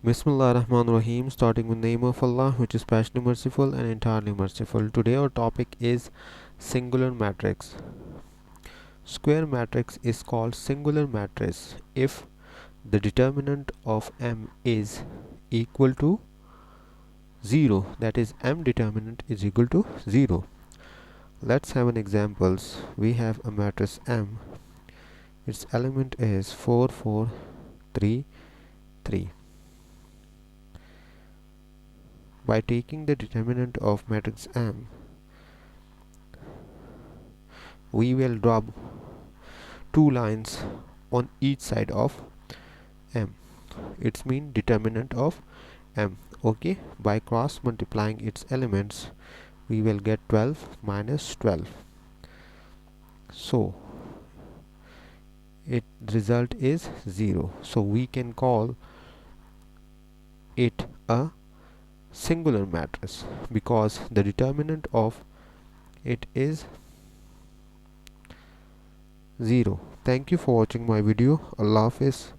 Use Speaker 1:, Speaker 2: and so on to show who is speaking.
Speaker 1: Bismillah ar-Rahman rahim, starting with the name of Allah, which is passionately merciful and entirely merciful. Today our topic is singular matrix. Square matrix is called singular matrix if the determinant of M is equal to 0, that is M determinant is equal to 0. Let's have an examples. We have a matrix M. Its element is 4 4 3 3. By taking the determinant of matrix M, we will draw two lines on each side of M. It's mean determinant of M. Okay, by cross multiplying its elements, we will get 12 minus 12. So its result is 0. So we can call it a singular matrix because the determinant of it is 0. Thank you for watching my video. Allah Hafiz.